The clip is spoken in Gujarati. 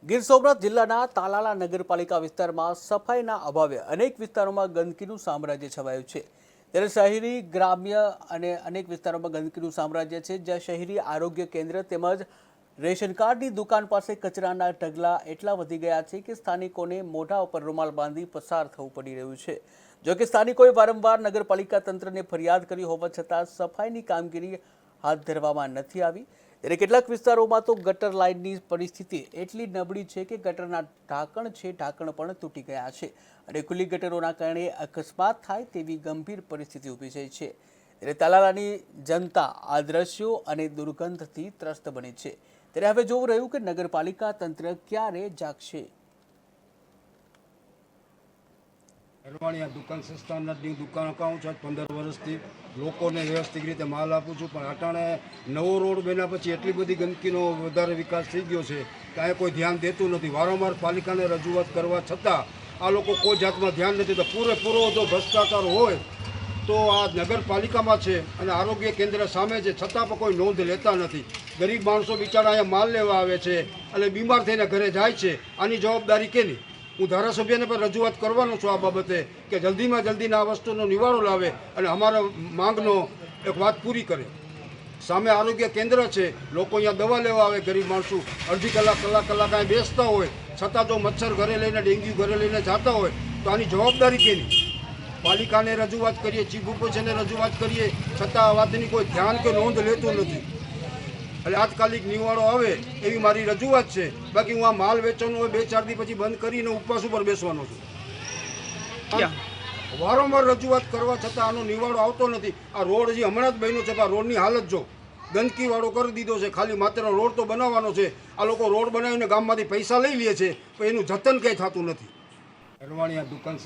ગીર સોમનાથ જિલ્લાના તાલાલા નગરપાલિકા વિસ્તારમાં સફાઈના અભાવે અનેક વિસ્તારોમાં ગંદકીનું સામ્રાજ્ય છવાયું છે। ત્યારે શહેરી ગ્રામ્ય અને અનેક વિસ્તારોમાં ગંદકીનું સામ્રાજ્ય છે, જ્યાં શહેરી આરોગ્ય કેન્દ્ર તેમજ રેશન કાર્ડની દુકાન પાસે કચરાના ઢગલા એટલા વધી ગયા છે કે સ્થાનિકોને મોઢા ઉપર રૂમાલ બાંધી પસાર થવું પડી રહ્યું છે। જો કે સ્થાનિકોએ વારંવાર નગરપાલિકા તંત્રને ફરિયાદ કરી હોવા છતાં સફાઈની કામગીરી હાથ ધરવામાં નથી આવી। ત્યારે કેટલાક વિસ્તારોમાં તો ગટર લાઇનની પરિસ્થિતિ એટલી નબળી છે કે ગટરના ઢાંકણ પણ તૂટી ગયા છે અને ખુલ્લી ગટરોના કારણે અકસ્માત થાય તેવી ગંભીર પરિસ્થિતિ ઊભી થઈ છે। ત્યારે તાલાલાની જનતા આ દ્રશ્યો અને દુર્ગંધથી ત્રસ્ત બની છે। ત્યારે હવે જોવું રહ્યું કે નગરપાલિકા તંત્ર ક્યારે જાગશે। હરવાણીયા દુકાન સંસ્થાની દુકાન અકાઉન્ટ છે 15 વર્ષથી લોકોને વ્યવસ્થિત રીતે માલ આપું છું, પણ અટાણે નવો રોડ બન્યા પછી એટલી બધી ગંદકીનો વધારે વિકાસ થઈ ગયો છે કે અહીંયા કોઈ ધ્યાન દેતું નથી। વારંવાર પાલિકાને રજૂઆત કરવા છતાં આ લોકો કોઈ જાતમાં ધ્યાન નથી। તો પૂરેપૂરો જો ભ્રષ્ટાચાર હોય તો આ નગરપાલિકામાં છે અને આરોગ્ય કેન્દ્ર સામે છે, છતાં પણ કોઈ નોંધ લેતા નથી। ગરીબ માણસો બિચારા અહીંયા માલ લેવા આવે છે અને બીમાર થઈને ઘરે જાય છે। આની જવાબદારી કેની? હું ધારાસભ્યને પણ રજૂઆત કરવાનો છું આ બાબતે કે જલ્દીમાં જલ્દીના આ વસ્તુનો નિવારો લાવે અને અમારા માંગનો એક વાત પૂરી કરે। સામે આરોગ્ય કેન્દ્ર છે, લોકો અહીંયા દવા લેવા આવે, ગરીબ માણસો અડધી કલાક અહીં બેસતા હોય, છતાં જો મચ્છર ઘરે લઈને ડેન્ગ્યુ ઘરે લઈને જતા હોય તો આની જવાબદારી કેની? પાલિકાને રજૂઆત કરીએ, ચીફ ઓફિસરને રજૂઆત કરીએ, છતાં આ વાતની કોઈ ધ્યાન કે નોંધ લેતું નથી। એટલે તાત્કાલિક નિવાડો આવે એવી મારી રજૂઆત છે। બાકી હું આ માલ વેચવાનું હોય 2-4 દી પછી બંધ કરીને ઉપવાસ ઉપર બેસવાનો છું। વારંવાર રજૂઆત કરવા છતાં આનો નિવાડો આવતો નથી। આ રોડ હજી હમણાં જ બન્યો છે, પણ આ રોડની હાલત જો ગંદકીવાળો કરી દીધો છે। ખાલી માત્ર રોડ તો બનાવવાનો છે, આ લોકો રોડ બનાવીને ગામમાંથી પૈસા લઈ લે છે, પણ એનું જતન કંઈ થતું નથી। હરવાણીયા દુકાન